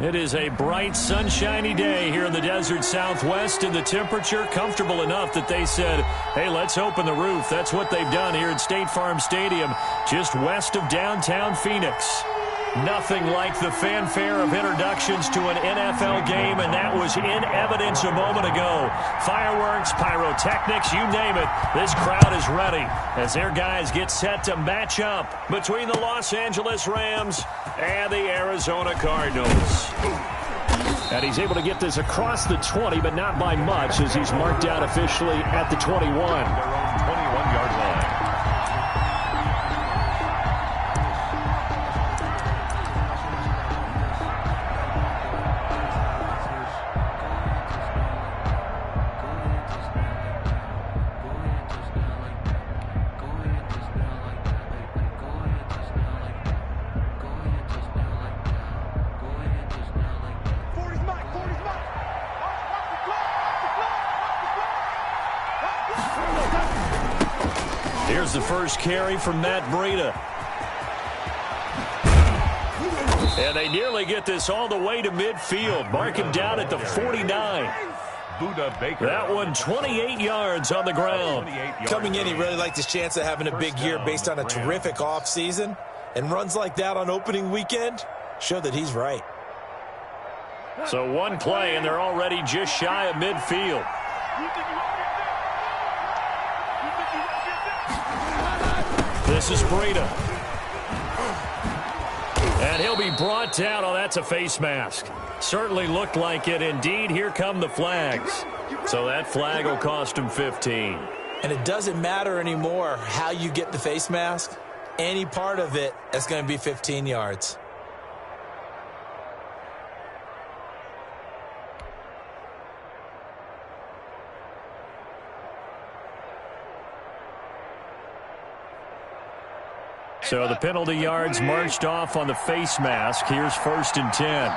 It is a bright, sunshiny day here in the desert Southwest, and the temperature comfortable enough that they said, hey, let's open the roof. That's what they've done here at State Farm Stadium, just west of downtown Phoenix. Nothing like the fanfare of introductions to an NFL game, and that was in evidence a moment ago. Fireworks, pyrotechnics, you name it. This crowd is ready as their guys get set to match up between the Los Angeles Rams and the Arizona Cardinals. And he's able to get this across the 20, but not by much, as he's marked out officially at the 21. Their own 21-yard line. Here's the first carry from Matt Breida. And they nearly get this all the way to midfield. Mark him down at the 49. That one 28 yards on the ground. Coming in, he really liked his chance of having a big year based on a terrific offseason. And runs like that on opening weekend show that he's right. So one play, and they're already just shy of midfield. This is Breida. And he'll be brought down. Oh, that's a face mask. Certainly looked like it. Indeed, here come the flags. So that flag will cost him 15. And it doesn't matter anymore how you get the face mask. Any part of it is going to be 15 yards. So the penalty yards marched off on the face mask. Here's 1st and 10.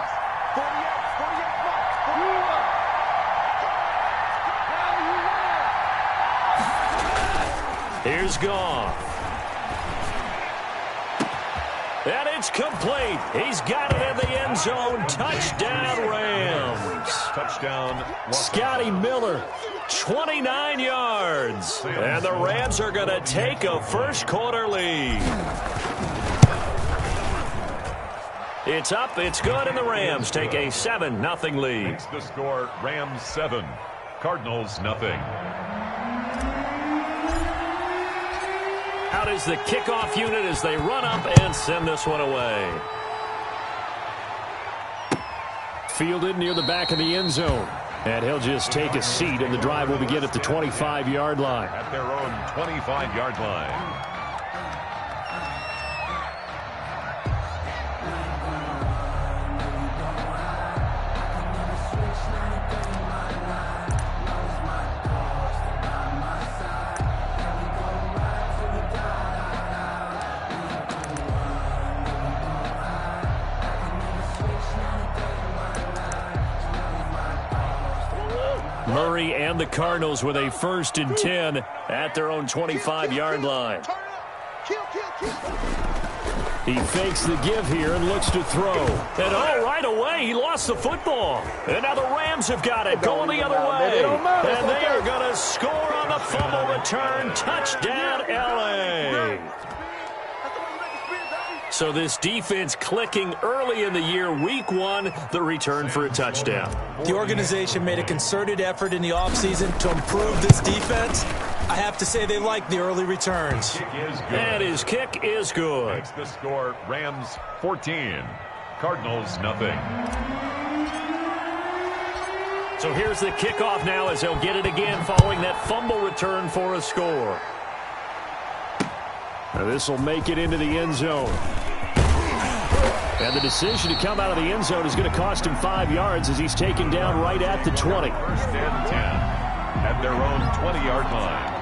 Here's Goff. And it's complete. He's got it in the end zone. Touchdown, Rams. Touchdown. Scotty Miller, 29 yards. And the Rams are going to take a first-quarter lead. It's up, it's good, and the Rams take a 7-0 lead. Makes the score Rams 7, Cardinals nothing. Out is the kickoff unit as they run up and send this one away. Fielded near the back of the end zone. And he'll just take a seat, and the drive will begin at the 25-yard line. At their own 25-yard line. Murray and the Cardinals with a 1st and 10 at their own 25-yard line. He fakes the give here and looks to throw. And right away, he lost the football. And now the Rams have got it, going the other way. And they are going to score on the fumble return. Touchdown, L.A. So this defense clicking early in the year, week 1, the return for a touchdown. The organization made a concerted effort in the offseason to improve this defense. I have to say they like the early returns. And his kick is good. Makes the score Rams 14, Cardinals nothing. So here's the kickoff now as they'll get it again following that fumble return for a score. Now this will make it into the end zone. And the decision to come out of the end zone is going to cost him 5 yards as he's taken down right at the 20. 1st and 10 at their own 20-yard line.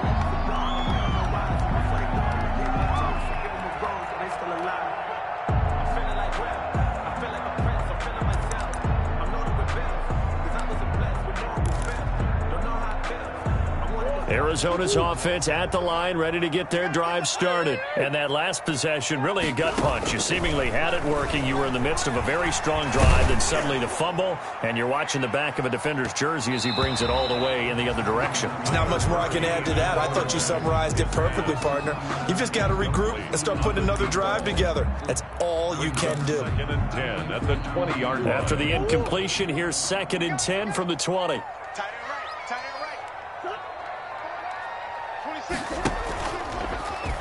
Arizona's offense at the line, ready to get their drive started. And that last possession, really a gut punch. You seemingly had it working. You were in the midst of a very strong drive, then suddenly the fumble, and you're watching the back of a defender's jersey as he brings it all the way in the other direction. There's not much more I can add to that. I thought you summarized it perfectly, partner. You've just got to regroup and start putting another drive together. That's all you can do. 2nd and 10 at the 20-yard line. After the incompletion, here's 2nd and 10 from the 20.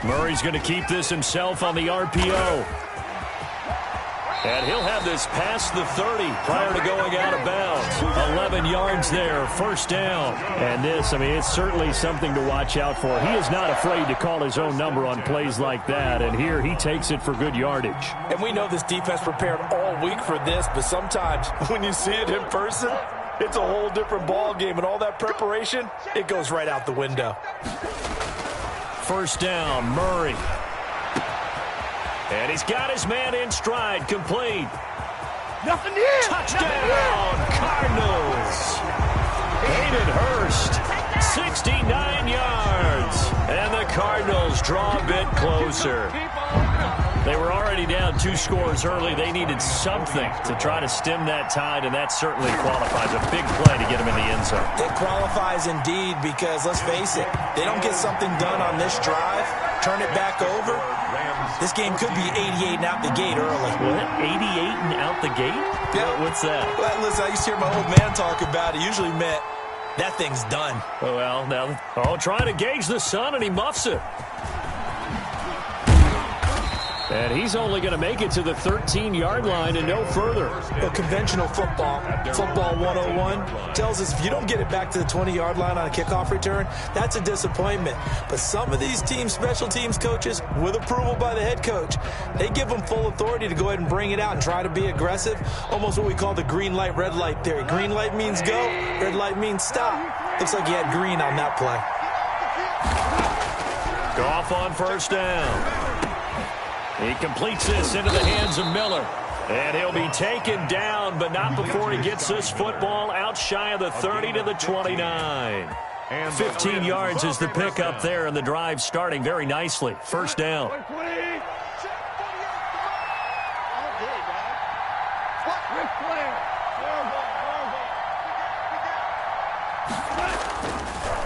Murray's going to keep this himself on the RPO. And he'll have this past the 30 prior to going out of bounds. 11 yards there, 1st down. And this, I mean, it's certainly something to watch out for. He is not afraid to call his own number on plays like that. And here he takes it for good yardage. And we know this defense prepared all week for this, but sometimes when you see it in person, it's a whole different ball game. And all that preparation, it goes right out the window. 1st down, Murray. And he's got his man in stride, complete. Nothing here. Touchdown, Cardinals. Hayden Hurst, 69 yards. And the Cardinals draw a bit closer. They were already down 2 scores early. They needed something to try to stem that tide, and that certainly qualifies. A big play to get them in the end zone. It qualifies indeed because, let's face it, they don't get something done on this drive, turn it back over, this game could be 88 and out the gate early. What? 88 and out the gate? Yeah. What's that? Well, listen, I used to hear my old man talk about it. Usually meant that thing's done. Oh, well, now, trying to gauge the sun, and he muffs it. And he's only going to make it to the 13-yard line and no further. Well, conventional football 101, tells us if you don't get it back to the 20-yard line on a kickoff return, that's a disappointment. But some of these teams, special teams coaches, with approval by the head coach, they give them full authority to go ahead and bring it out and try to be aggressive, almost what we call the green light, red light theory. Green light means go, red light means stop. Looks like he had green on that play. Goff on 1st down. He completes this into the hands of Miller. And he'll be taken down, but not before he gets this football out shy of the 30 to the 29. 15 yards is the pickup there, and the drive starting very nicely. 1st down.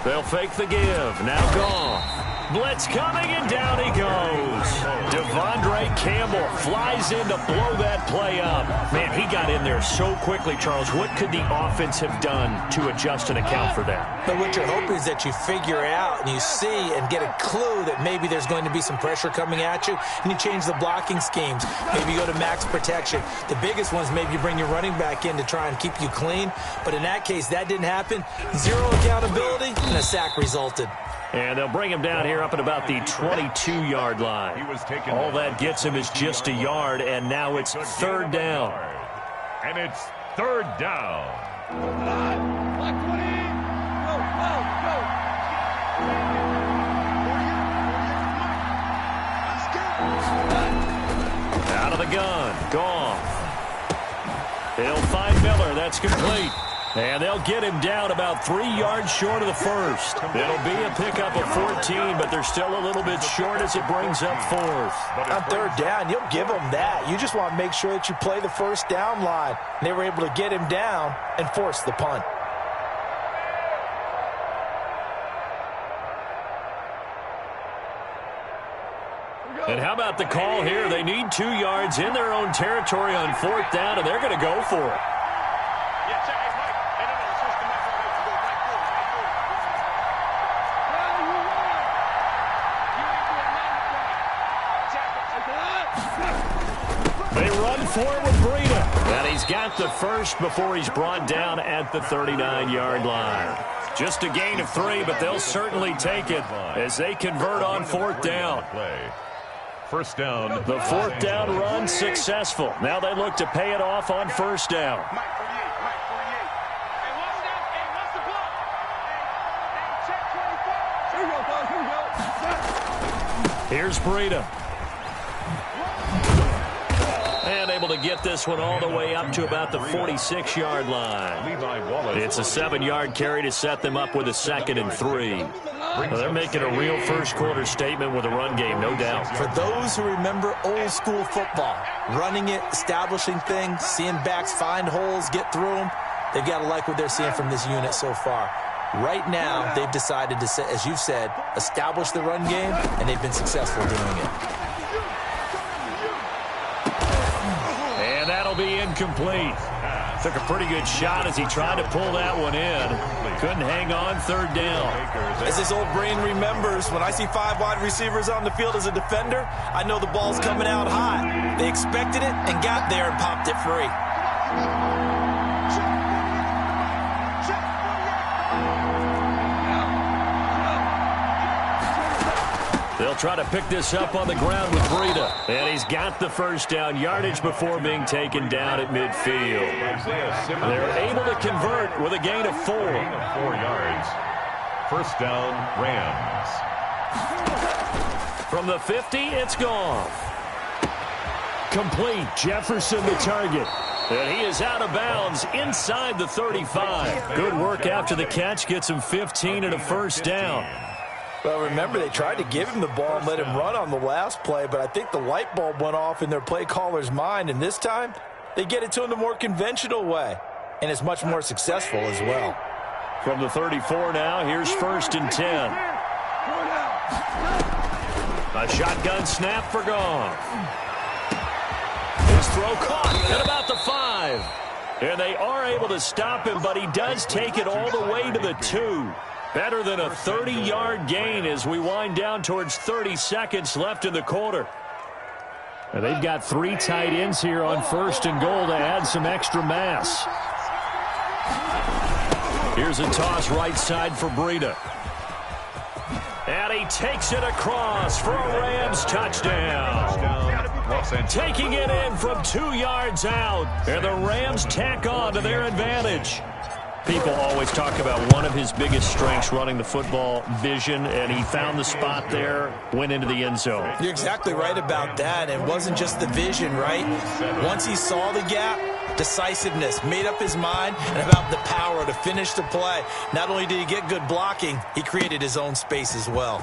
They'll fake the give. Now Goff. Blitz coming, and down he goes. Devondre Campbell flies in to blow that play up. Man, he got in there so quickly, Charles. What could the offense have done to adjust and account for that? But what you're hoping is that you figure out and you see and get a clue that maybe there's going to be some pressure coming at you, and you change the blocking schemes. Maybe you go to max protection. The biggest one is maybe you bring your running back in to try and keep you clean. But in that case, that didn't happen. Zero accountability, and a sack resulted. And they'll bring him down here up at about the 22-yard line. All that gets him is just a yard, and now it's 3rd down. And it's 3rd down. Out of the gun, Goff. They'll find Miller. That's complete. And they'll get him down about 3 yards short of the 1st. It'll be a pickup of 14, but they're still a little bit short as it brings up 4th. On 3rd down, you'll give them that. You just want to make sure that you play the 1st down line. And they were able to get him down and force the punt. And how about the call here? They need 2 yards in their own territory on 4th down, and they're going to go for it. They run forward with Breida. And he's got the first before he's brought down at the 39-yard line. Just a gain of 3, but they'll certainly take it as they convert on 4th down. 1st down. The 4th down run successful. Now they look to pay it off on 1st down. Here's Breida. And able to get this one all the way up to about the 46-yard line. It's a 7-yard carry to set them up with a 2nd and 3. Well, they're making a real first-quarter statement with a run game, no doubt. For those who remember old-school football, running it, establishing things, seeing backs find holes, get through them, they've got to like what they're seeing from this unit so far. Right now, they've decided to, as you've said, establish the run game, and they've been successful doing it. And that'll be incomplete. Took a pretty good shot as he tried to pull that one in. Couldn't hang on, third down. As his old brain remembers, when I see 5 wide receivers on the field as a defender, I know the ball's coming out high. They expected it and got there and popped it free. They'll try to pick this up on the ground with Breida. And he's got the first down, yardage before being taken down at midfield. They're able to convert with a gain of 4. 4 yards. First down, Rams. From the 50, it's gone. Complete. Jefferson the target. And he is out of bounds inside the 35. Good work after the catch. Gets him 15 and a first down. Well, remember, they tried to give him the ball and let him run on the last play, but I think the light bulb went off in their play caller's mind, and this time they get it to him the more conventional way, and it's much more successful as well. From the 34 now, here's first and 10. A shotgun snap for Goff. His throw caught at about the 5. And they are able to stop him, but he does take it all the way to the 2. Better than a 30-yard gain as we wind down towards 30 seconds left in the quarter. And they've got 3 tight ends here on first and goal to add some extra mass. Here's a toss right side for Breida. And he takes it across for a Rams touchdown. Taking it in from 2 yards out. And the Rams tack on to their advantage. People always talk about one of his biggest strengths running the football, vision, and he found the spot there, went into the end zone. You're exactly right about that. It wasn't just the vision, right? Once he saw the gap, decisiveness, made up his mind, and about the power to finish the play. Not only did he get good blocking, he created his own space as well.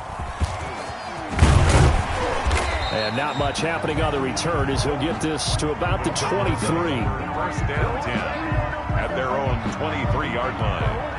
And not much happening on the return as he'll get this to about the 23. First down 10. At their own 23-yard line.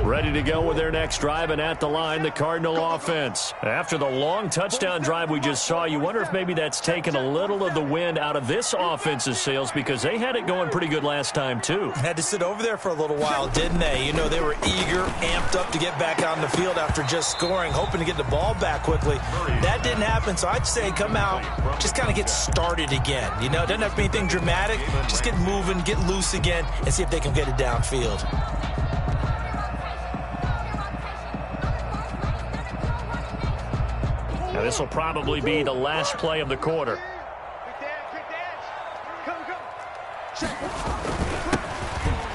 Ready to go with their next drive, and at the line, the Cardinal offense. After the long touchdown drive we just saw, you wonder if maybe that's taken a little of the wind out of this offense's sails because they had it going pretty good last time, too. Had to sit over there for a little while, didn't they? You know, they were eager, amped up to get back on the field after just scoring, hoping to get the ball back quickly. That didn't happen, so I'd say come out, just kind of get started again. You know, it doesn't have to be anything dramatic. Just get moving, get loose again, and see if they can get it downfield. Now, this will probably be the last play of the quarter.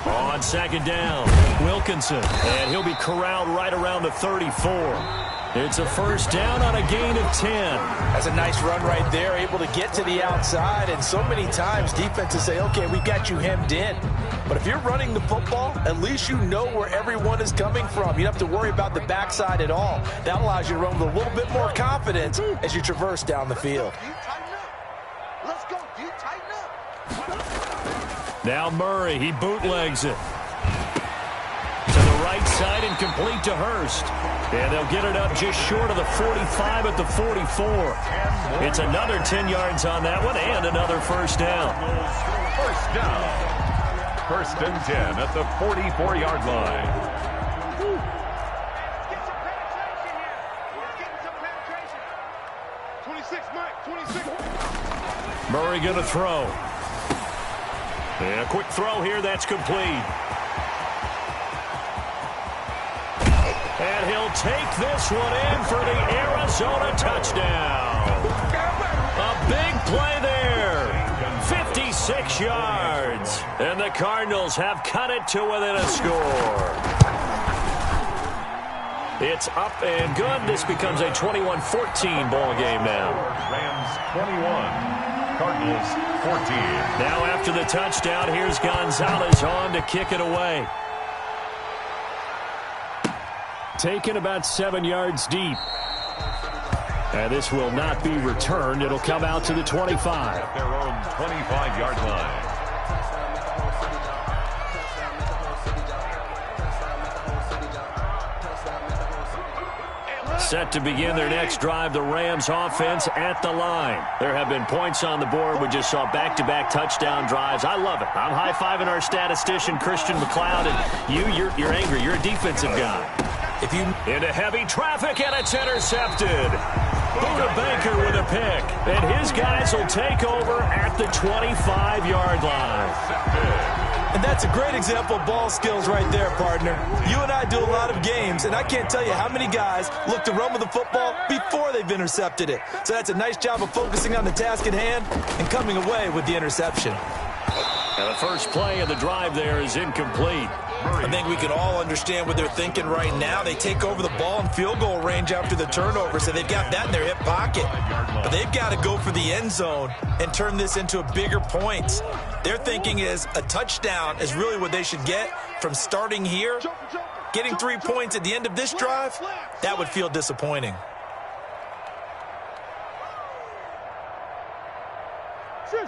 On second down, Wilkinson, and he'll be corralled right around the 34. It's a first down on a gain of 10. That's a nice run right there, able to get to the outside, and so many times defenses say, okay, we got you hemmed in. But if you're running the football, at least you know where everyone is coming from. You don't have to worry about the backside at all. That allows you to run with a little bit more confidence as you traverse down the field. Let's go. You tighten up. Now Murray, he bootlegs it. To the right side and complete to Hurst. And they'll get it up just short of the 45 at the 44. It's another 10 yards on that one and another first down. First down. First and 10 at the 44-yard line. Get some penetration here. Let's get some penetration. 26, Mike. 26. Murray going to throw. And a quick throw here. That's complete. And he'll take this one in for the Arizona touchdown. A big play there. 56 yards. And the Cardinals have cut it to within a score. It's up and good. This becomes a 21-14 ball game now. Rams 21, Cardinals 14. Now after the touchdown, here's Gonzalez on to kick it away. Taken about 7 yards deep. And this will not be returned. It'll come out to the 25. At their own 25-yard line. Set to begin their next drive, the Rams offense at the line. There have been points on the board. We just saw back-to-back touchdown drives. I love it. I'm high-fiving our statistician, Christian McLeod, and you're angry. You're a defensive guy. Into heavy traffic, and it's intercepted. Buda Baker with a pick, and his guys will take over at the 25-yard line. And that's a great example of ball skills right there, partner. You and I do a lot of games, and I can't tell you how many guys look to run with the football before they've intercepted it. So that's a nice job of focusing on the task at hand and coming away with the interception. And the first play of the drive there is incomplete. I think we can all understand what they're thinking right now. They take over the ball in field goal range after the turnover, so they've got that in their hip pocket. But they've got to go for the end zone and turn this into a bigger points. Their thinking is a touchdown is really what they should get from starting here. Getting 3 points at the end of this drive, that would feel disappointing. Shit.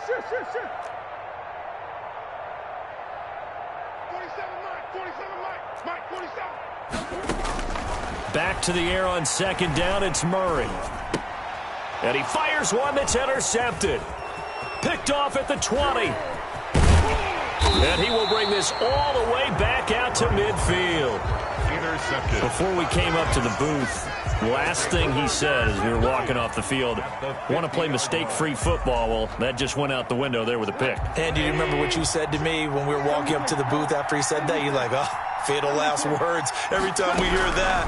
47 Mike, 47. Back to the air on second down, it's Murray. And he fires one that's intercepted. Picked off at the 20. And he will bring this all the way back out to midfield. Intercepted. Before we came up to the booth, last thing he said as we were walking off the field, want to play mistake-free football. Well, that just went out the window there with a pick. And do you remember what you said to me when we were walking up to the booth after he said that? You're like, oh, fatal last words. Every time we hear that,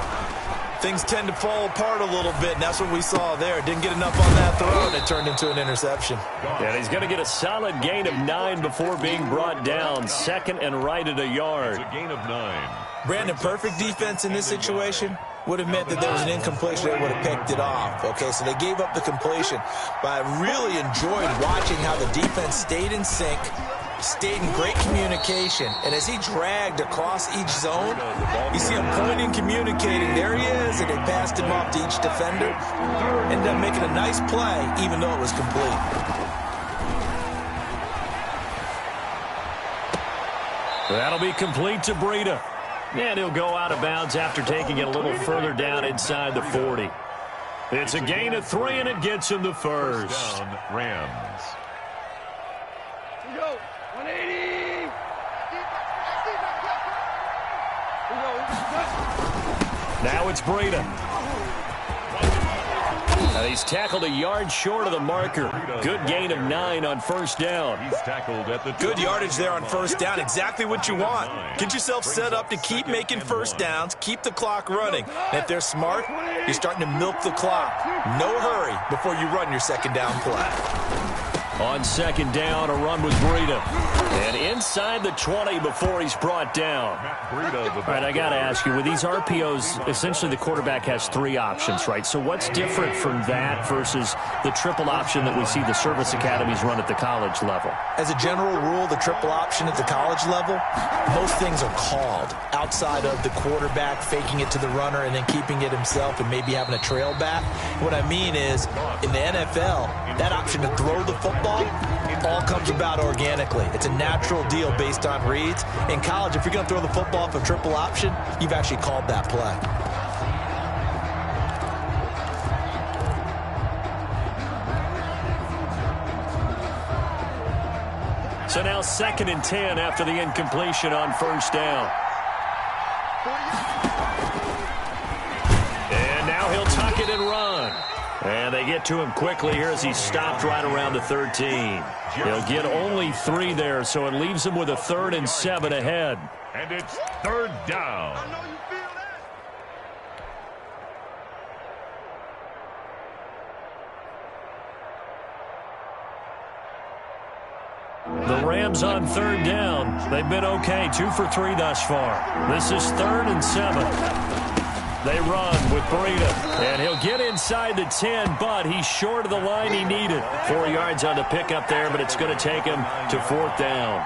things tend to fall apart a little bit, and that's what we saw there. Didn't get enough on that throw, and it turned into an interception. And he's going to get a solid gain of 9 before being brought down. Second and right at a yard. It's a gain of 9. Brandon, perfect defense in this situation would have meant that there was an incompletion. They would have picked it off. Okay, so they gave up the completion. But I really enjoyed watching how the defense stayed in sync, stayed in great communication. And as he dragged across each zone, you see him pointing, communicating. There he is, and they passed him off to each defender. Ended up making a nice play, even though it was complete. That'll be complete to Breida. And he'll go out of bounds after taking it a little further down inside the 40. It's a gain of 3, and it gets him the first. First down, Rams. Here we go. 180. Now it's Breida. He's tackled a yard short of the marker. Good gain of 9 on first down. He's tackled at the Good yardage there on first down. Exactly what you want. Get yourself set up to keep making first downs, keep the clock running. And if they're smart, you're starting to milk the clock. No hurry before you run your second down play. On second down, a run with Breida. And inside the 20 before he's brought down. All right, I got to ask you, with these RPOs, essentially the quarterback has 3 options, right? So what's different from that versus the triple option that we see the service academies run at the college level? As a general rule, the triple option at the college level, most things are called outside of the quarterback faking it to the runner and then keeping it himself and maybe having a trail back. What I mean is, in the NFL, that option to throw the football all comes about organically. It's a natural deal based on reads. In college, if you're going to throw the football for triple option, you've actually called that play. So now 2nd and 10 after the incompletion on first down. And now he'll tuck it and run. And they get to him quickly here as he's stopped right around the 13. He'll get only 3 there, so it leaves him with a 3rd and 7 ahead. And it's 3rd down. I know you feel that. The Rams on 3rd down. They've been okay, 2 for 3 thus far. This is 3rd and 7. They run with Breida, and he'll get inside the 10, but he's short of the line he needed. 4 yards on the pickup there, but it's going to take him to 4th down.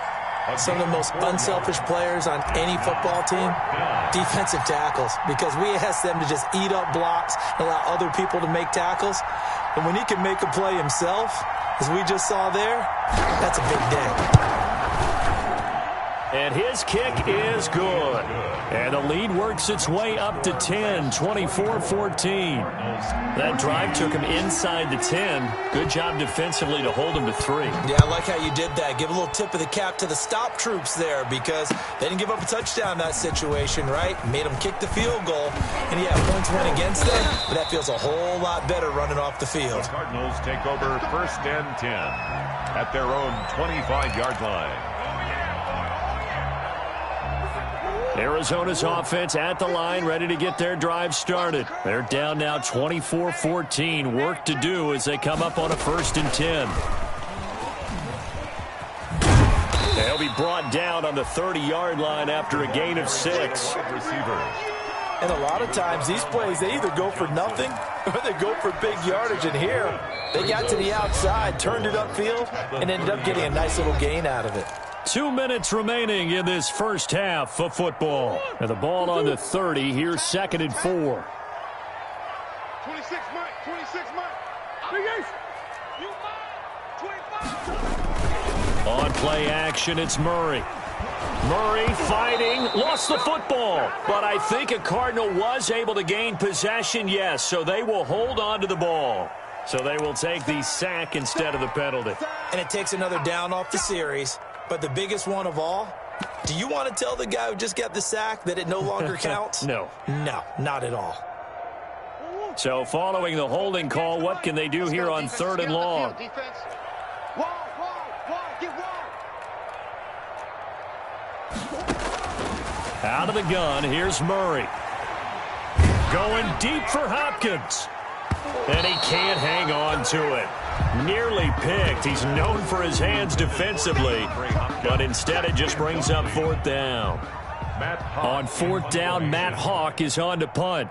Some of the most unselfish players on any football team, defensive tackles, because we ask them to just eat up blocks and allow other people to make tackles. And when he can make a play himself, as we just saw there, that's a big day. And his kick is good. And the lead works its way up to 10, 24-14. That drive took him inside the 10. Good job defensively to hold him to 3. Yeah, I like how you did that. Give a little tip of the cap to the stop troops there, because they didn't give up a touchdown in that situation, right? Made them kick the field goal. And yeah, points went against them, but that feels a whole lot better running off the field. The Cardinals take over 1st and 10 at their own 25-yard line. Arizona's offense at the line, ready to get their drive started. They're down now 24-14. Work to do as they come up on a 1st and 10. They'll be brought down on the 30-yard line after a gain of 6. And a lot of times these plays, they either go for nothing or they go for big yardage. And here, they got to the outside, turned it upfield, and ended up getting a nice little gain out of it. 2 minutes remaining in this first half of football. And the ball on the 30. Here's 2nd and 4. 26, Mike. 26, Mike. On play action, it's Murray. Murray fighting, lost the football. But I think a Cardinal was able to gain possession, yes. So they will hold on to the ball. So they will take the sack instead of the penalty. And it takes another down off the series. But the biggest one of all, do you want to tell the guy who just got the sack that it no longer counts? No. No, not at all. So following the holding call, what can they do here on 3rd and long? Out of the gun, here's Murray. Going deep for Hopkins. And he can't hang on to it. Nearly picked. He's known for his hands defensively, but instead it just brings up 4th down. On 4th down, Matt Hawk is on to punt.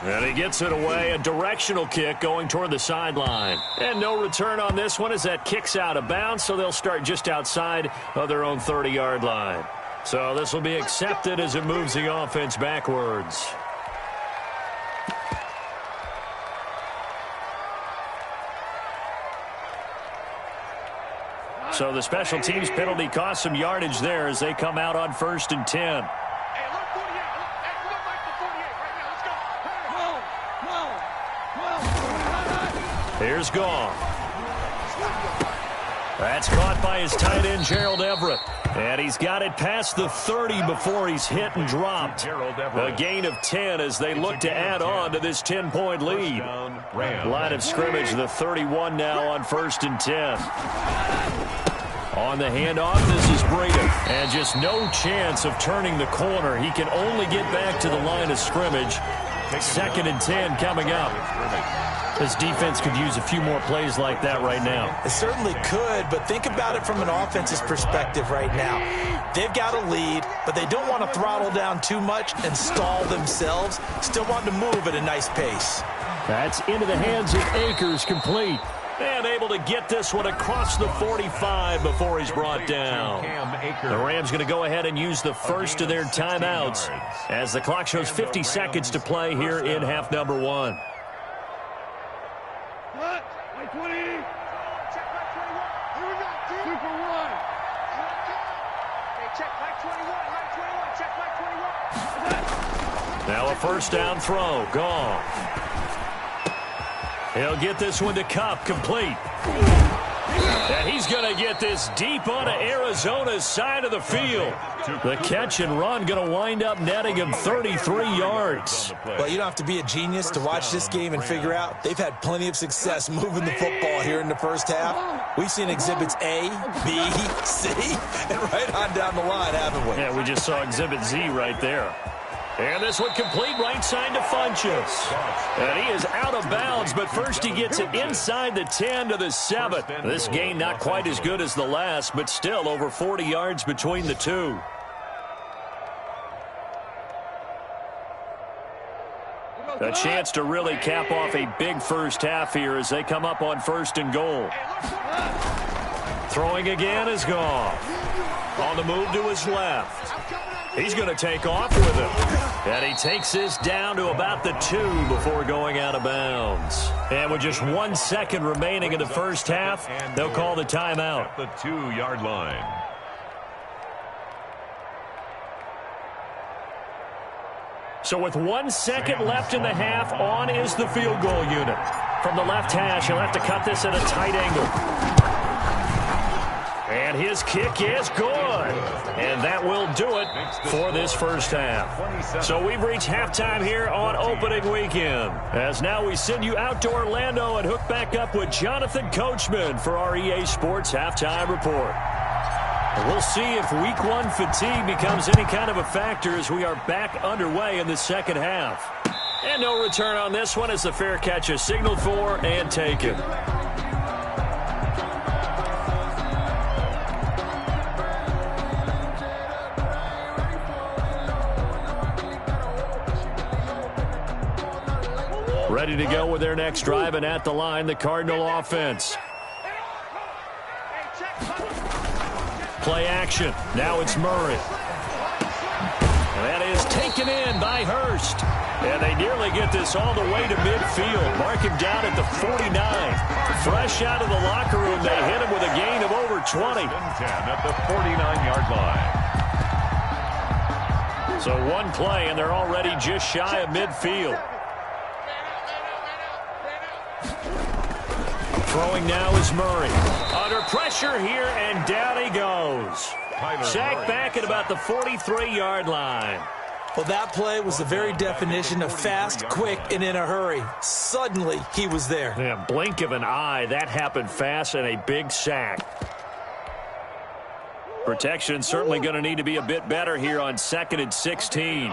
And he gets it away, a directional kick going toward the sideline. And no return on this one as that kicks out of bounds, so they'll start just outside of their own 30-yard line. So this will be accepted as it moves the offense backwards. So the special teams penalty cost some yardage there as they come out on 1st and 10. Here's Goff. That's caught by his tight end, Gerald Everett. And he's got it past the 30 before he's hit and dropped. A gain of 10 as they look to add on to this 10-point lead. Line of scrimmage, the 31 now on 1st and 10. On the handoff, this is Breida. And just no chance of turning the corner. He can only get back to the line of scrimmage. 2nd and 10 coming up. This defense could use a few more plays like that right now. It certainly could, but think about it from an offense's perspective right now. They've got a lead, but they don't want to throttle down too much and stall themselves. Still want to move at a nice pace. That's into the hands of Akers, complete. And able to get this one across the 45 before he's brought down. The Rams going to go ahead and use the first of their timeouts as the clock shows 50 seconds to play here in half number 1. Now a 1st down throw. Gone. He'll get this one to Kupp, complete. And he's going to get this deep onto Arizona's side of the field. The catch and run going to wind up netting him 33 yards. Well, you don't have to be a genius to watch this game and figure out they've had plenty of success moving the football here in the first half. We've seen exhibits A, B, C, and right on down the line, haven't we? Yeah, we just saw exhibit Z right there. And this one complete right side to Funchess. And he is out of bounds, but first he gets it inside the 10 to the 7. This gain not quite as good as the last, but still over 40 yards between the two. A chance to really cap off a big first half here as they come up on 1st and goal. Throwing again is Goff. On the move to his left. He's going to take off with him. And he takes this down to about the 2 before going out of bounds. And with just 1 second remaining in the first half, they'll call the timeout. At the 2-yard line. So with 1 second left in the half, on is the field goal unit. From the left hash, he'll have to cut this at a tight angle. And his kick is good. And that will do it for this first half. So we've reached halftime here on opening weekend. As now we send you out to Orlando and hook back up with Jonathan Coachman for our EA Sports Halftime Report. We'll see if Week 1 fatigue becomes any kind of a factor as we are back underway in the second half. And no return on this one as the fair catch is signaled for and taken. Ready to go with their next drive, and at the line, the Cardinal offense. Play action. Now it's Murray. And that is taken in by Hurst. And they nearly get this all the way to midfield. Mark him down at the 49. Fresh out of the locker room, they hit him with a gain of over 20. 10 at the 49-yard line. So one play, and they're already just shy of midfield. Throwing now is Murray. Under pressure here, and down he goes. Sacked back at about the 43-yard line. Well, that play was the very definition of fast, quick, and in a hurry. Suddenly, he was there. Yeah, blink of an eye. That happened fast, and a big sack. Protection certainly going to need to be a bit better here on 2nd and 16.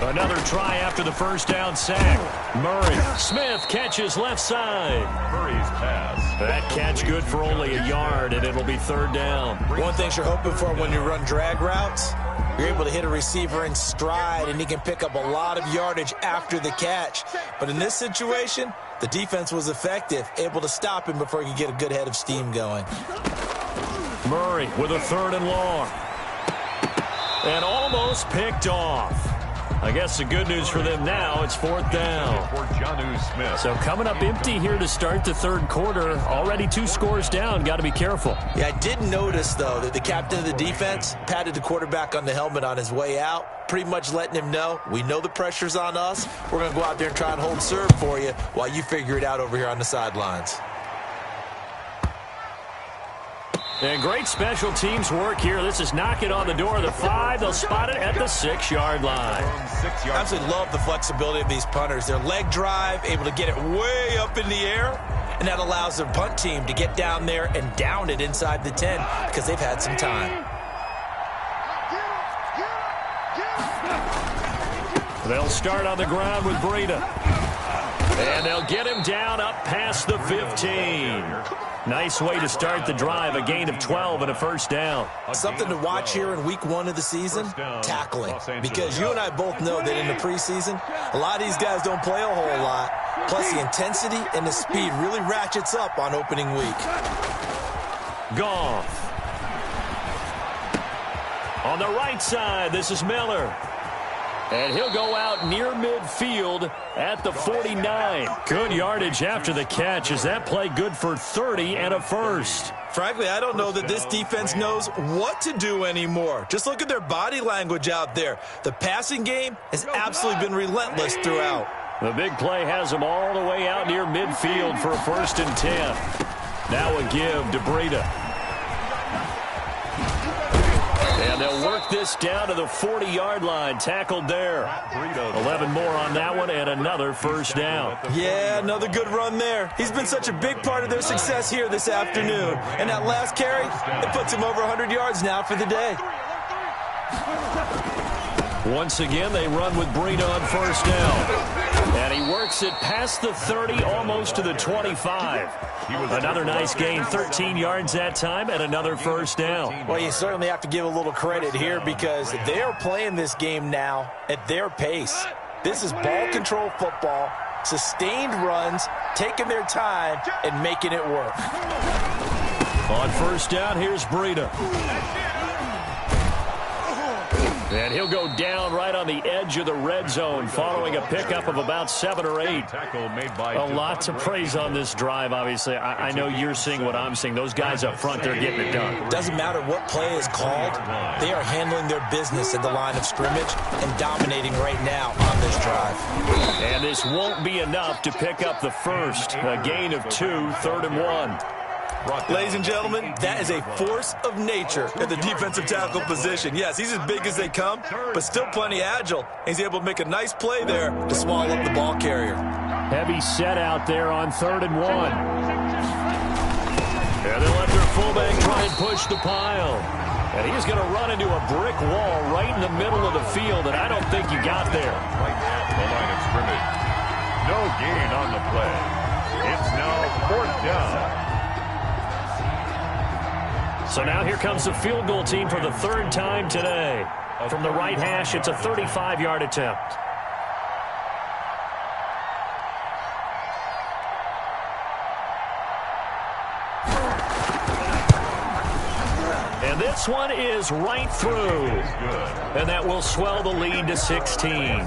Another try after the first down sack. Murray. Smith catches left side. Murray's pass. That catch good for only a yard, and it'll be 3rd down. One thing you're hoping for when you run drag routes, you're able to hit a receiver in stride, and he can pick up a lot of yardage after the catch. But in this situation, the defense was effective, able to stop him before he could get a good head of steam going. Murray with a 3rd and long. And almost picked off. I guess the good news for them now, it's 4th down. For Jonnu Smith. So coming up empty here to start the 3rd quarter. Already 2 scores down. Got to be careful. Yeah, I did notice, though, that the captain of the defense patted the quarterback on the helmet on his way out, pretty much letting him know, we know the pressure's on us. We're going to go out there and try and hold serve for you while you figure it out over here on the sidelines. And great special teams work here. This is knocking on the door of the 5. They'll spot it at the 6-yard line. I absolutely love the flexibility of these punters. Their leg drive, able to get it way up in the air, and that allows their punt team to get down there and down it inside the 10 because they've had some time. They'll start on the ground with Breida. And they'll get him down up past the 15. Nice way to start the drive, a gain of 12 and a 1st down. Something to watch here in week 1 of the season, tackling. Because you and I both know that in the preseason, a lot of these guys don't play a whole lot. Plus the intensity and the speed really ratchets up on opening week. Goff. On the right side, this is Miller. And he'll go out near midfield at the 49. Good yardage after the catch. Is that play good for 30 and a 1st? Frankly, I don't know that this defense knows what to do anymore. Just look at their body language out there. The passing game has absolutely been relentless throughout. The big play has them all the way out near midfield for a 1st and 10. Now a give to Breida. And they'll work this down to the 40-yard line. Tackled there. 11 more on that one and another 1st down. Yeah, another good run there. He's been such a big part of their success here this afternoon. And that last carry, it puts him over 100 yards now for the day. Once again, they run with Breida on 1st down. And he works it past the 30, almost to the 25. Another nice gain, 13 yards that time, and another first down. Well, you certainly have to give a little credit here because they are playing this game now at their pace. This is ball control football, sustained runs, taking their time, and making it work. On first down, here's Breida. And he'll go down right on the edge of the red zone following a pickup of about 7 or 8. A lot to praise on this drive, obviously. I know you're seeing what I'm seeing. Those guys up front, they're getting it done. Doesn't matter what play is called. They are handling their business at the line of scrimmage and dominating right now on this drive. And this won't be enough to pick up the first. A gain of 2, 3rd and 1. Ladies and gentlemen, that is a force of nature at the defensive tackle position. Yes, he's as big as they come, but still plenty agile. He's able to make a nice play there to swallow up the ball carrier. Heavy set out there on 3rd and 1. And they'll let their fullback try and push the pile. And he's going to run into a brick wall right in the middle of the field, and I don't think you got there. Right at the line of scrimmage. No gain on the play. It's now 4th down. So now here comes the field goal team for the 3rd time today. From the right hash, it's a 35-yard attempt. And this one is right through. And that will swell the lead to 16.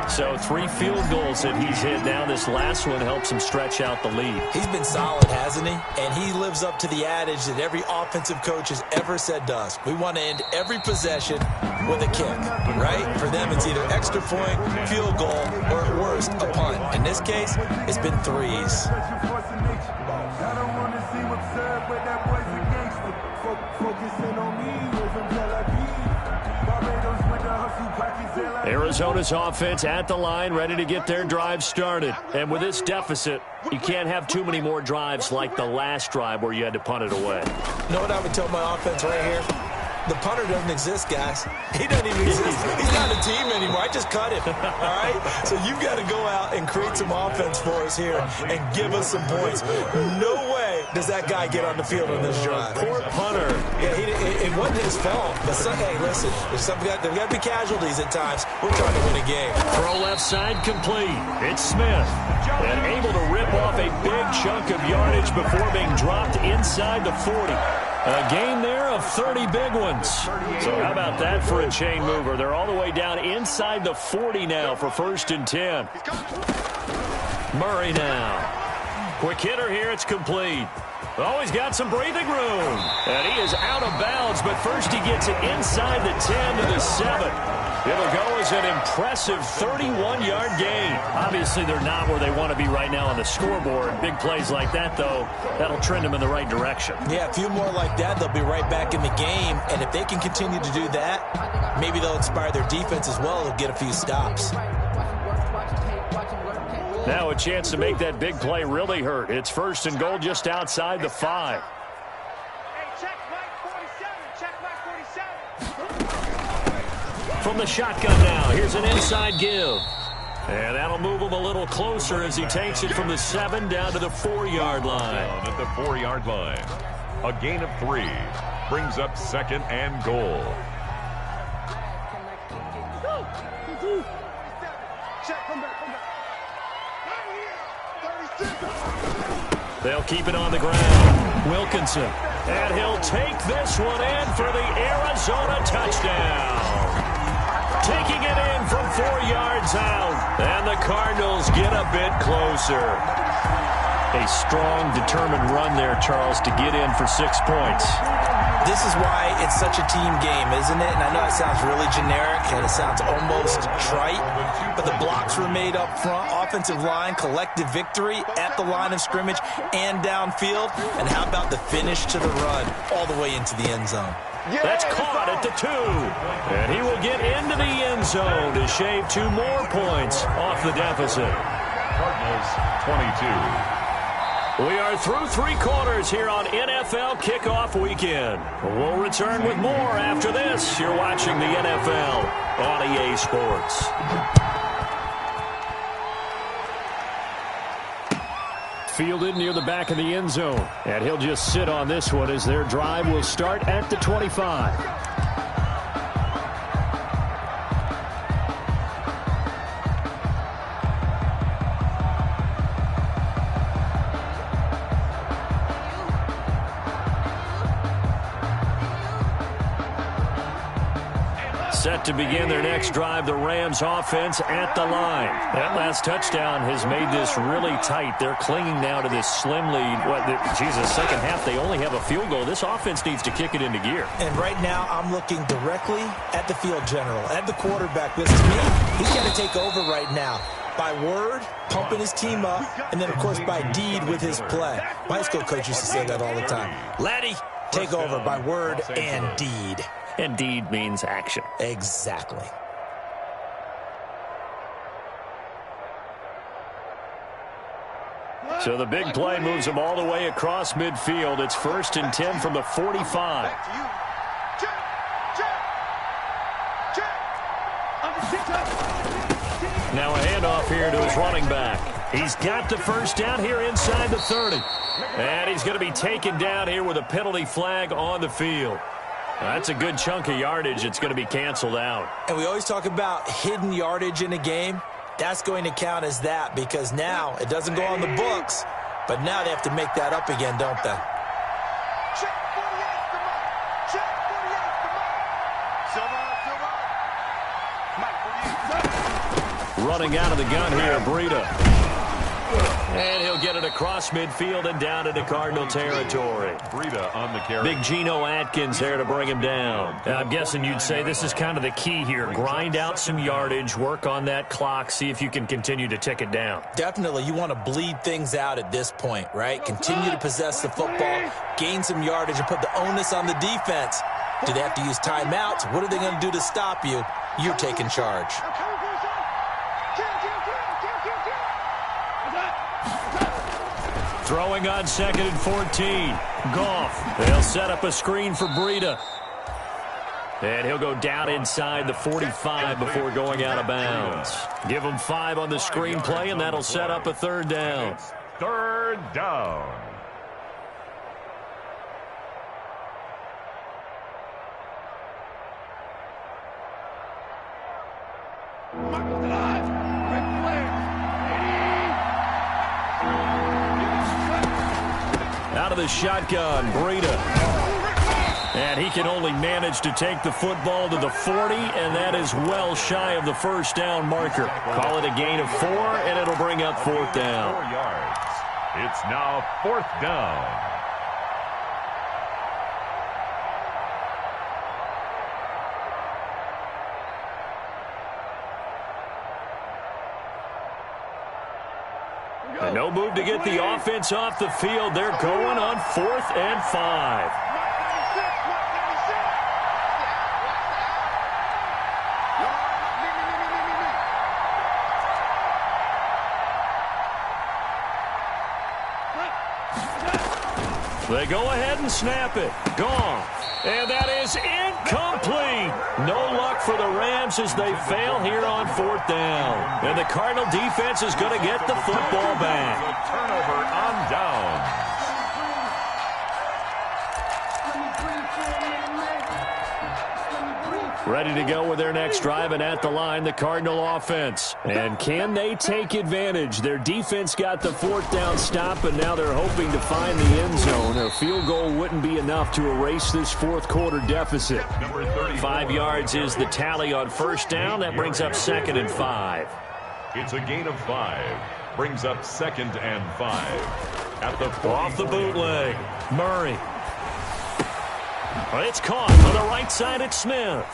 So 3 field goals that he's hit now. This last one helps him stretch out the lead. He's been solid, hasn't he? And he lives up to the adage that every offensive coach has ever said to us. We want to end every possession with a kick, right? For them, it's either extra point, field goal, or at worst, a punt. In this case, it's been 3s. Arizona's offense at the line, ready to get their drive started. And with this deficit, you can't have too many more drives like the last drive where you had to punt it away. You know what I would tell my offense right here? The punter doesn't exist, guys. He doesn't even exist. He's not a team anymore. I just cut him, all right? So you've got to go out and create some offense for us here and give us some points. No way does that guy get on the field on this drive. Poor punter. Yeah, it wasn't his fault. But, hey, listen, there's got to be casualties at times. We're trying to win a game. Throw left side complete. It's Smith. And able to rip off a big chunk of yardage before being dropped inside the 40. A gain there of 30 big ones. So how about that for a chain mover? They're all the way down inside the 40 now for 1st and 10. Murray now. Quick hitter here. It's complete. Oh, he's got some breathing room. And he is out of bounds, but first he gets it inside the 10 to the 7. It'll go as an impressive 31-yard gain. Obviously, they're not where they want to be right now on the scoreboard. Big plays like that, though, that'll trend them in the right direction. Yeah, a few more like that, they'll be right back in the game. And if they can continue to do that, maybe they'll inspire their defense as well. They'll get a few stops. Now a chance to make that big play really hurt. It's 1st and goal just outside the 5. From the shotgun now, here's an inside give. And that'll move him a little closer as he takes it from the 7 down to the 4-yard line. Down at the 4-yard line. A gain of 3 brings up 2nd and goal. They'll keep it on the ground. Wilkinson. And he'll take this one in for the Arizona touchdown. Taking it in from 4 yards out. And the Cardinals get a bit closer. A strong, determined run there, Charles, to get in for 6 points. This is why it's such a team game, isn't it? And I know it sounds really generic and it sounds almost trite, but the blocks were made up front. Offensive line, collective victory at the line of scrimmage and downfield. And how about the finish to the run all the way into the end zone? That's caught at the 2. And he will get into the end zone to shave 2 more points off the deficit. Cardinals 22. We are through 3 quarters here on NFL Kickoff Weekend. We'll return with more after this. You're watching the NFL on EA Sports. fielded near the back of the end zone. And he'll just sit on this one as their drive will start at the 25. Set to begin their next drive, the Rams offense at the line. That last touchdown has made this really tight. They're clinging now to this slim lead. Second half, they only have a field goal. This offense needs to kick it into gear. And right now, I'm looking directly at the field general, at the quarterback. Because to me, he's got to take over right now. By word, pumping his team up, and then, of course, by deed with his play. My high school coach used to say that all the time. Laddie, take over by word and deed. And deed means action. Exactly. So the big play moves them all the way across midfield. It's 1st and 10 from the 45. Now a handoff here to his running back. He's got the first down here inside the 30. And he's going to be taken down here with a penalty flag on the field. That's a good chunk of yardage. It's going to be canceled out. And we always talk about hidden yardage in a game. That's going to count as that because now it doesn't go on the books, but now they have to make that up again, don't they? Check 48, come on. Check 48, come on. Silver. Running out of the gun here, Breida. And he'll get it across midfield and down into Cardinal territory. Breida on the carry. Big Geno Atkins there to bring him down. I'm guessing you'd say this is kind of the key here. Grind out some yardage, work on that clock, see if you can continue to tick it down. Definitely, you want to bleed things out at this point, right? Continue to possess the football, gain some yardage, and put the onus on the defense. Do they have to use timeouts? What are they going to do to stop you? You're taking charge. Throwing on 2nd and 14. Goff. They'll set up a screen for Breida. And he'll go down inside the 45 before going out of bounds. Give him 5 on the screenplay, and that'll set up a 3rd down. 3rd down. Out of the shotgun, Breida. And he can only manage to take the football to the 40, and that is well shy of the 1st down marker. Call it a gain of 4, and it'll bring up 4th down. 4 yards. It's now 4th down. And no move to get the offense off the field. They're going on 4th and 5. They go ahead and snap it. Gone. And that is incomplete. No luck for the Rams as they fail here on 4th down. And the Cardinal defense is going to get the football back. Turnover on down. Ready to go with their next drive, and at the line, the Cardinal offense. And can they take advantage? Their defense got the 4th down stop, and now they're hoping to find the end zone. A field goal wouldn't be enough to erase this 4th quarter deficit. 5 yards is the tally on 1st down. That brings up 2nd and 5. It's a gain of 5. Brings up 2nd and 5. At the 40. Off the bootleg. Murray. It's caught on the right side at Smith.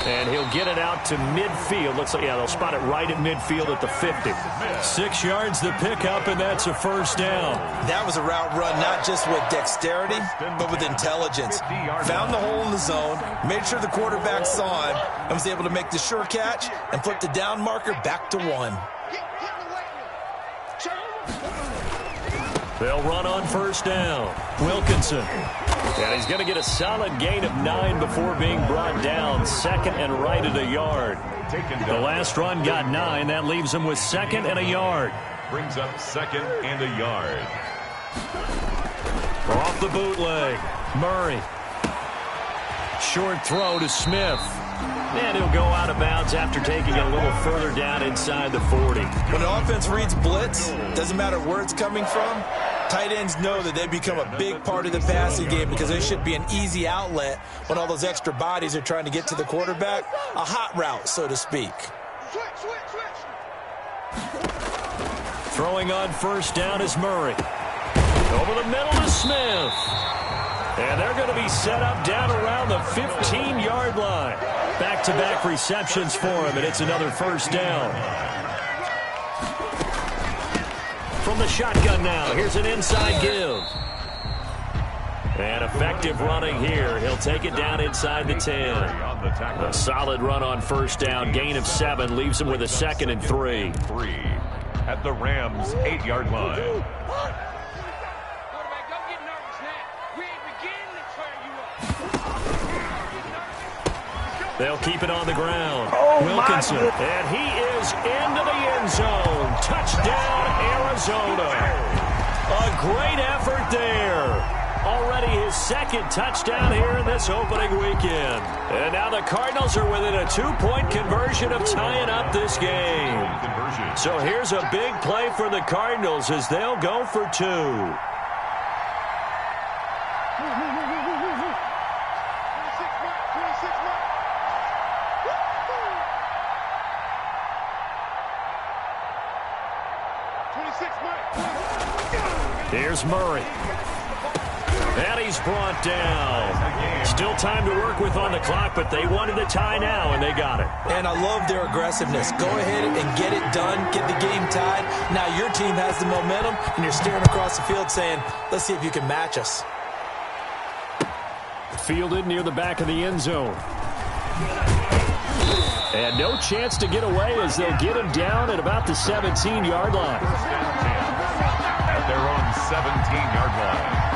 And he'll get it out to midfield. Looks like, yeah, they'll spot it right at midfield at the 50. 6 yards the pickup, and that's a 1st down. That was a route run not just with dexterity, but with intelligence. Found the hole in the zone, made sure the quarterback saw him, and was able to make the sure catch and flip the down marker back to 1. They'll run on 1st down. Wilkinson. And he's going to get a solid gain of 9 before being brought down. 2nd and right at a yard. The last run got 9. That leaves him with 2nd and a yard. brings up 2nd and a yard. Off the bootleg, Murray. Short throw to Smith. And he'll go out of bounds after taking a little further down inside the 40. When an offense reads blitz, doesn't matter where it's coming from, tight ends know that they become a big part of the passing game because they should be an easy outlet when all those extra bodies are trying to get to the quarterback. A hot route, so to speak. Throwing on first down is Murray. Over the middle to Smith. And they're going to be set up down around the 15-yard line. Back-to-back receptions for him, and it's another first down. From the shotgun now, here's an inside give. And effective running here. He'll take it down inside the 10. A solid run on first down. Gain of 7 leaves him with a 2nd and 3. At the Rams' 8-yard line. They'll keep it on the ground. Wilkinson. And he is into the end zone. Touchdown, Arizona. A great effort there. Already his 2nd touchdown here in this opening weekend. And now the Cardinals are within a 2-point conversion of tying up this game. So here's a big play for the Cardinals as they'll go for 2. Here's Murray. And he's brought down. Still time to work with on the clock, but they wanted a tie now, and they got it. And I love their aggressiveness. Go ahead and get it done. Get the game tied. Now your team has the momentum, and you're staring across the field saying, let's see if you can match us. Fielded near the back of the end zone. And no chance to get away as they'll get him down at about the 17-yard line. At their own 17-yard line.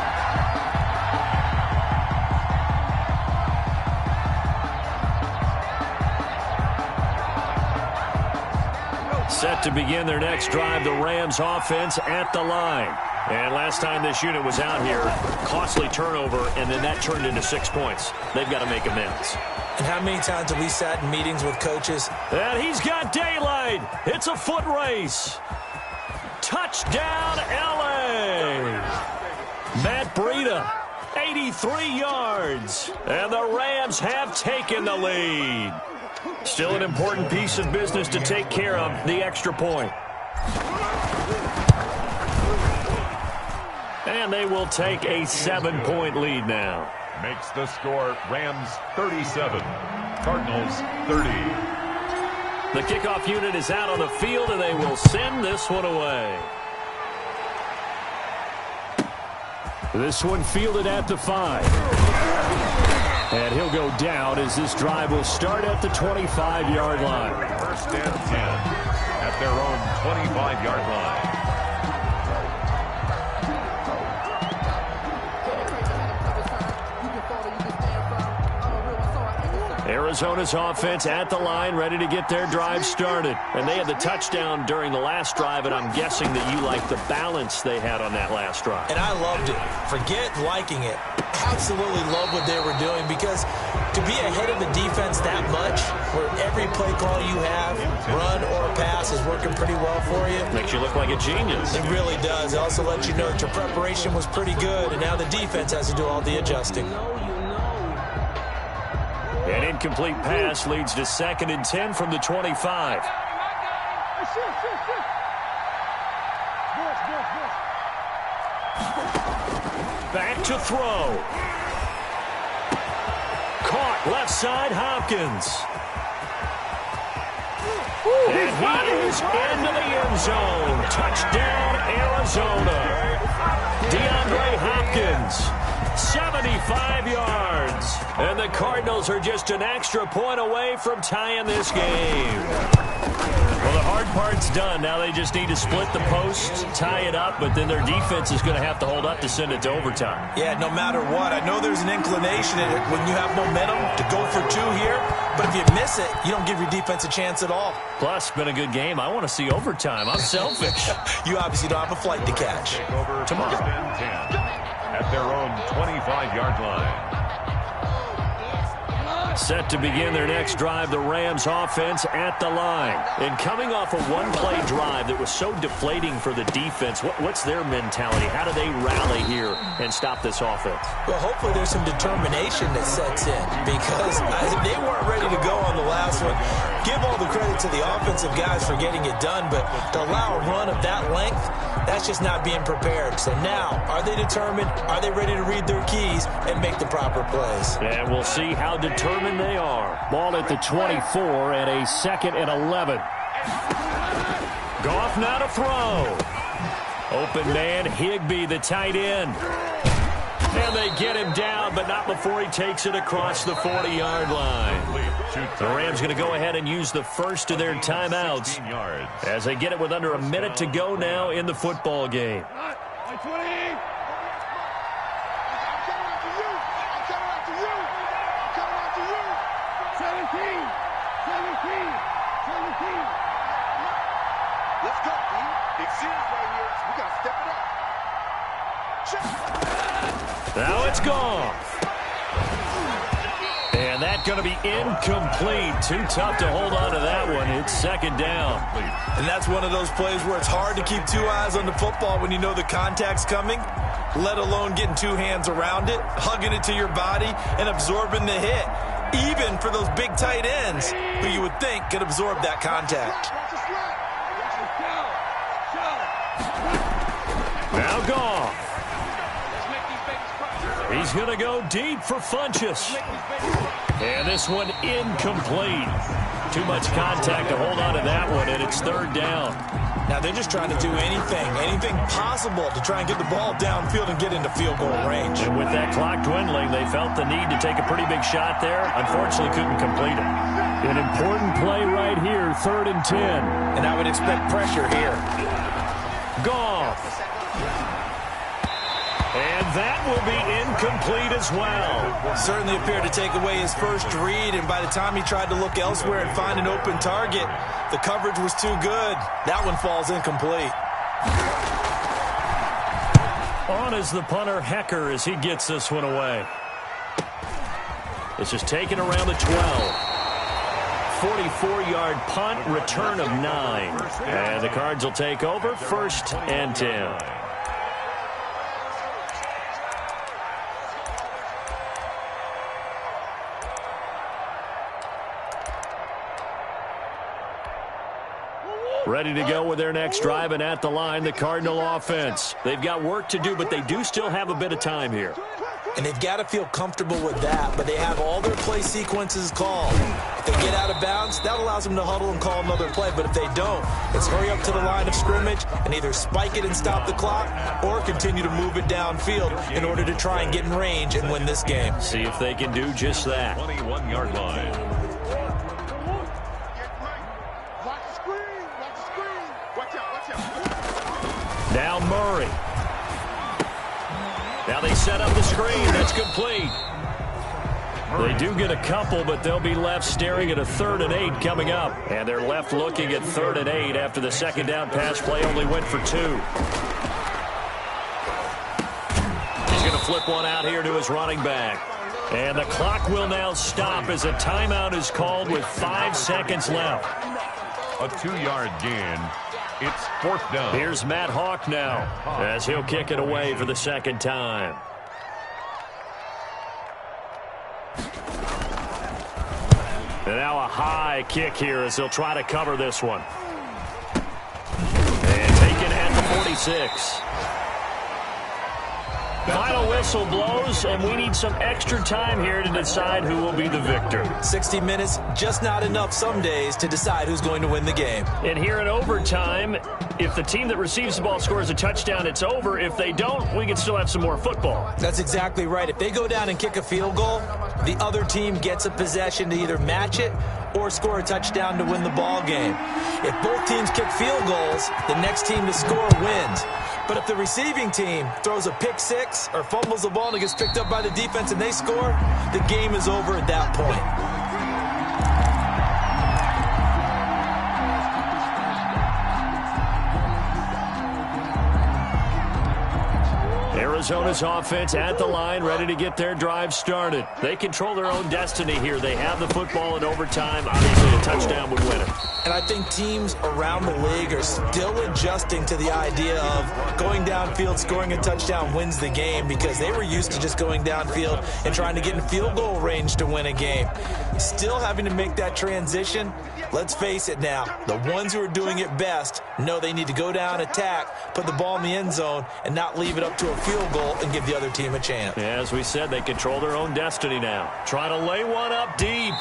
Set to begin their next drive, the Rams offense at the line. And last time this unit was out here, costly turnover, and then that turned into 6 points. They've got to make amends. And how many times have we sat in meetings with coaches? And he's got daylight. It's a foot race. Touchdown, L.A. Matt Breida, 83 yards. And the Rams have taken the lead. Still an important piece of business to take care of, the extra point. And they will take a 7-point lead now. Makes the score Rams 37, Cardinals 30. The kickoff unit is out on the field, and they will send this one away. This one fielded at the 5. And he'll go down as this drive will start at the 25-yard line. First and 10 at their own 25-yard line. Arizona's offense at the line, ready to get their drive started. And they had the touchdown during the last drive, and I'm guessing that you like the balance they had on that last drive. And I loved it. Forget liking it. Absolutely love what they were doing, because to be ahead of the defense that much, where every play call you have, run or pass, is working pretty well for you. Makes you look like a genius. It really does. It also lets you know that your preparation was pretty good, and now the defense has to do all the adjusting. An incomplete pass leads to 2nd and 10 from the 25. Back to throw. Caught left side, Hopkins. And he is into the end zone. Touchdown, Arizona. DeAndre Hopkins. 75 yards. And the Cardinals are just an extra point away from tying this game. Well, the hard part's done. Now they just need to split the post, tie it up, but then their defense is going to have to hold up to send it to overtime. Yeah, no matter what. I know there's an inclination in it when you have momentum to go for two here, but if you miss it, you don't give your defense a chance at all. Plus, been a good game. I want to see overtime. I'm selfish. You obviously don't have a flight to catch. Take over Tomorrow. 10 at their own 25-yard line. Set to begin their next drive, the Rams offense at the line. And coming off a one-play drive that was so deflating for the defense, what's their mentality? How do they rally here and stop this offense? Well, hopefully there's some determination that sets in because they weren't ready to go on the last one. Give all the credit to the offensive guys for getting it done, but to allow a run of that length, that's just not being prepared. So now, are they determined? Are they ready to read their keys and make the proper plays? And we'll see how determined they are. Ball at the 24 and a 2nd and 11. Goff now to throw. Open man, Higbee, the tight end. And they get him down, but not before he takes it across the 40-yard line. The Rams going to go ahead and use the first of their timeouts as they get it with under a minute to go now in the football game. Let's go, D. Big series right here. We got to step it up. Check. Now it's gone. And that's going to be incomplete. Too tough to hold on to that one. It's 2nd down. And that's one of those plays where it's hard to keep two eyes on the football when you know the contact's coming, let alone getting two hands around it, hugging it to your body, and absorbing the hit. Even for those big tight ends who you would think could absorb that contact. Now Goff. He's going to go deep for Funchess. And this one incomplete. Too much contact to hold on to that one, and it's 3rd down. Now they're just trying to do anything possible to try and get the ball downfield and get into field goal range. And with that clock dwindling, they felt the need to take a pretty big shot there. Unfortunately, couldn't complete it. An important play right here, 3rd and 10. And I would expect pressure here. Goff. And that will be incomplete as well. Certainly appeared to take away his first read, and by the time he tried to look elsewhere and find an open target, the coverage was too good. That one falls incomplete. On is the punter, Hecker, as he gets this one away. This is taken around the 12. 44-yard punt, return of 9. And the Cards will take over, 1st and 10. Ready to go with their next drive, and at the line, the Cardinal offense. They've got work to do, but they do still have a bit of time here. And they've got to feel comfortable with that, but they have all their play sequences called. If they get out of bounds, that allows them to huddle and call another play, but if they don't, it's hurry up to the line of scrimmage and either spike it and stop the clock or continue to move it downfield in order to try and get in range and win this game. See if they can do just that. 21-yard line. Now Murray. Now they set up the screen. That's complete. They do get a couple, but they'll be left staring at a 3rd and 8 coming up. And they're left looking at 3rd and 8 after the 2nd down pass play only went for 2. He's going to flip one out here to his running back. And the clock will now stop as a timeout is called with 5 seconds left. A 2-yard gain. It's 4th down. Here's Matt Hawk now as he'll kick it away for the 2nd time. And now a high kick here as they'll try to cover this one. And taken at the 46. Final whistle blows, and we need some extra time here to decide who will be the victor. 60 minutes, just not enough some days to decide who's going to win the game. And here in overtime, if the team that receives the ball scores a touchdown, it's over. If they don't, we can still have some more football. That's exactly right. If they go down and kick a field goal, the other team gets a possession to either match it or score a touchdown to win the ball game. If both teams kick field goals, the next team to score wins. But if the receiving team throws a pick six or fumbles the ball and it gets picked up by the defense and they score, the game is over at that point. Arizona's offense at the line, ready to get their drive started. They control their own destiny here. They have the football in overtime. Obviously, a touchdown would win it. And I think teams around the league are still adjusting to the idea of going downfield, scoring a touchdown wins the game, because they were used to just going downfield and trying to get in field goal range to win a game. Still having to make that transition. Let's face it now, the ones who are doing it best know they need to go down, attack, put the ball in the end zone, and not leave it up to a field goal and give the other team a chance. Yeah, as we said, they control their own destiny now. Trying to lay one up deep,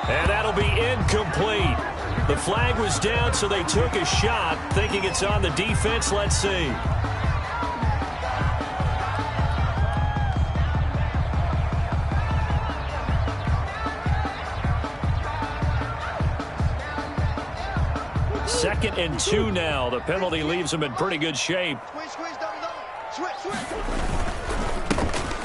and that'll be incomplete. The flag was down, so they took a shot, thinking it's on the defense. Let's see. Second and 2 now. The penalty leaves them in pretty good shape.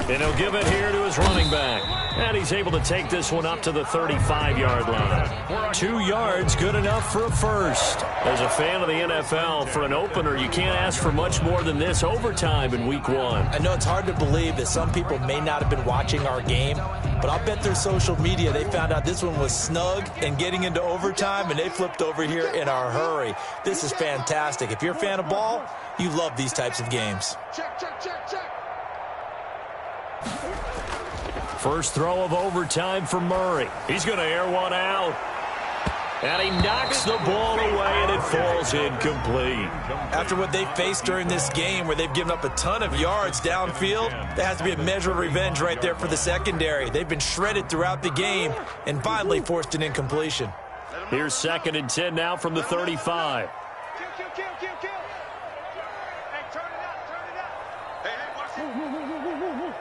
And he'll give it here to his running back. And he's able to take this one up to the 35-yard line. 2 yards, good enough for a first. As a fan of the NFL, for an opener, you can't ask for much more than this overtime in Week 1. I know it's hard to believe that some people may not have been watching our game, but I'll bet their social media they found out this one was snug and getting into overtime, and they flipped over here in a hurry. This is fantastic. If you're a fan of ball, you love these types of games. Check, check, check, check. First throw of overtime for Murray. He's going to air one out. And he knocks the ball away, and it falls incomplete. After what they faced during this game, where they've given up a ton of yards downfield, there has to be a measure of revenge right there for the secondary. They've been shredded throughout the game and finally forced an incompletion. Here's 2nd and 10 now from the 35. Kill, kill, kill, kill, kill. Hey, turn it up, turn it up. Hey, hey, watch it.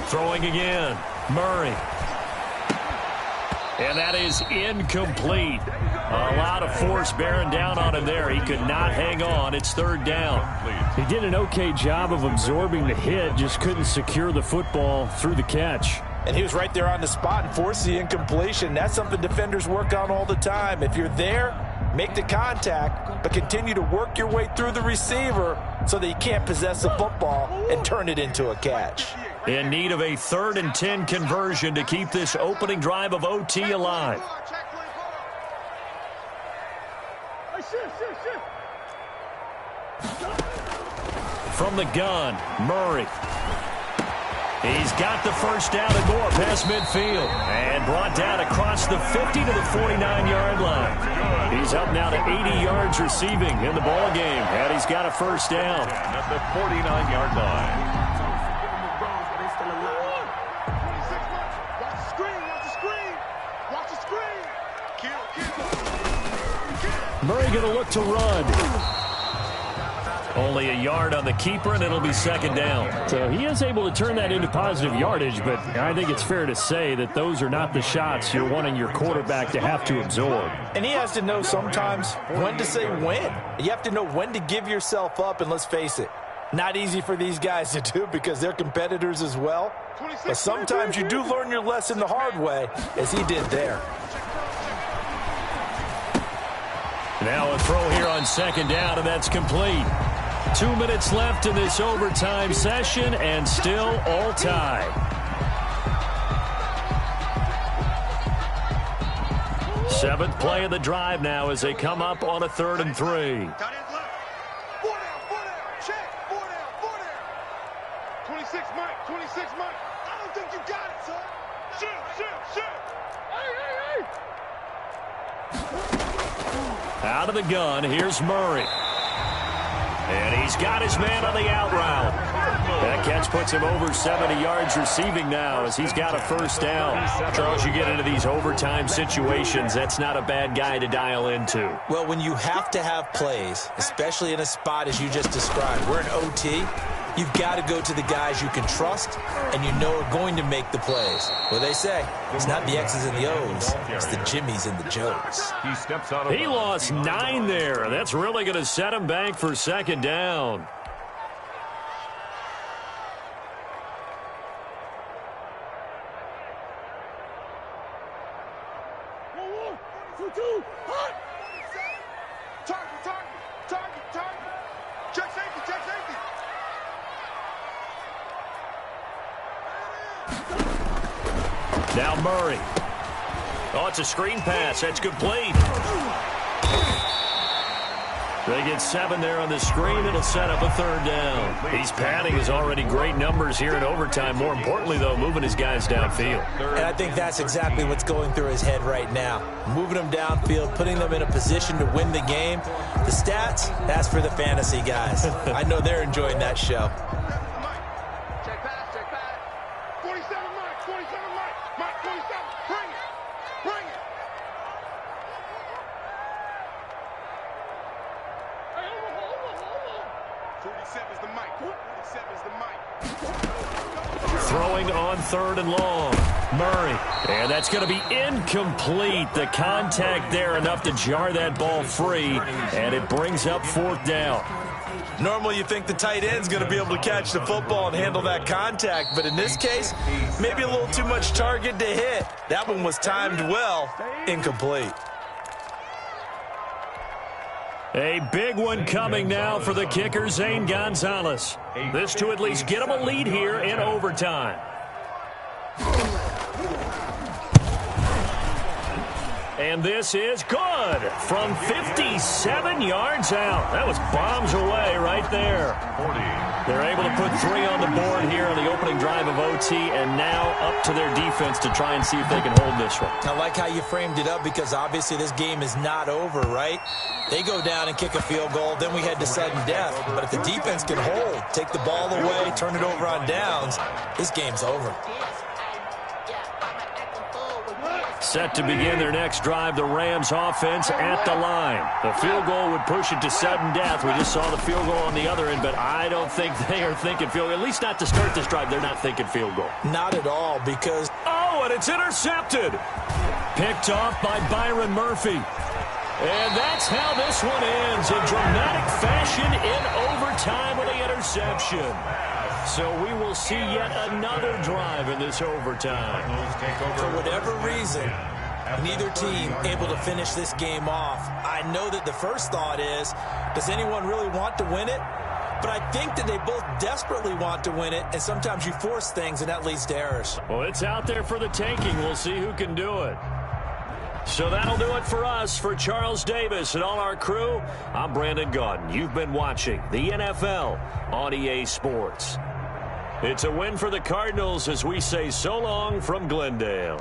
Throwing again. Murray. And that is incomplete. A lot of force bearing down on him there. He could not hang on. It's 3rd down. He did an okay job of absorbing the hit, just couldn't secure the football through the catch. And he was right there on the spot and forced the incompletion. That's something defenders work on all the time. If you're there, make the contact, but continue to work your way through the receiver so that you can't possess the football and turn it into a catch. In need of a 3rd and 10 conversion to keep this opening drive of OT alive. From the gun, Murray. He's got the first down and more past midfield. And brought down across the 50 to the 49-yard line. He's up now to 80 yards receiving in the ball game. And he's got a first down. At the 49-yard line. Watch the screen, watch the screen. Watch the screen. Kill. Murray going to look to run. Only a yard on the keeper, and it'll be 2nd down. So he is able to turn that into positive yardage, but I think it's fair to say that those are not the shots you're wanting your quarterback to have to absorb. And he has to know sometimes when to say when. You have to know when to give yourself up, and let's face it, not easy for these guys to do because they're competitors as well. But sometimes you do learn your lesson the hard way, as he did there. Now a throw here on 2nd down, and that's complete. 2 minutes left in this overtime session, and still all tied. Seventh play of the drive now as they come up on a 3rd and 3. Tight end left. 4 down, 4 down. Check. 4 down, 4 down. 26, Mike. 26, Mike. I don't think you got it, son. Shoot. Hey. Out of the gun, here's Murray. And he's got his man on the out route. That catch puts him over 70 yards receiving now as he's got a first down. Charles, you get into these overtime situations, that's not a bad guy to dial into. Well, when you have to have plays, especially in a spot as you just described, we're in OT, you've got to go to the guys you can trust and you know are going to make the plays. Well, they say it's not the X's and the O's, it's the Jimmies and the Joes. He lost 9 there. That's really going to set him back for second down. Now Murray. Oh, it's a screen pass. That's complete. They get 7 there on the screen. It'll set up a third down. He's padding his already great numbers here in overtime. More importantly, though, moving his guys downfield. And I think that's exactly what's going through his head right now. Moving them downfield, putting them in a position to win the game. The stats, that's for the fantasy guys. I know they're enjoying that show. Check pass. 47 Mike, 47 Mike. Mike, 47. Bring it. 47's the Mike. 47's the Mike. Throwing on 3rd and long. Murray. And that's going to be incomplete. The contact there enough to jar that ball free. And it brings up 4th down. Normally you think the tight end's going to be able to catch the football and handle that contact, but in this case, maybe a little too much target to hit. That one was timed well, incomplete. A big one coming now for the kicker, Zane Gonzalez. This to at least get him a lead here in overtime. And this is good from 57 yards out. That was bombs away right there. They're able to put 3 on the board here on the opening drive of OT, and now up to their defense to try and see if they can hold this one. I like how you framed it up because obviously this game is not over, right? They go down and kick a field goal, then we head to sudden death. But if the defense can hold, take the ball away, turn it over on downs, this game's over. Set to begin their next drive, the Rams offense at the line. The field goal would push it to sudden death. We just saw the field goal on the other end, but I don't think they are thinking field goal. At least not to start this drive. They're not thinking field goal. Not at all because... Oh, and it's intercepted. Picked off by Byron Murphy. And that's how this one ends in dramatic fashion in overtime with the interception. So we will see yet another drive in this overtime. For whatever reason, neither team able to finish this game off. I know that the first thought is, does anyone really want to win it? But I think that they both desperately want to win it, and sometimes you force things, and that leads to errors. Well, it's out there for the taking. We'll see who can do it. So that'll do it for us. For Charles Davis and all our crew, I'm Brandon Gaudin. You've been watching the NFL on EA Sports. It's a win for the Cardinals as we say so long from Glendale.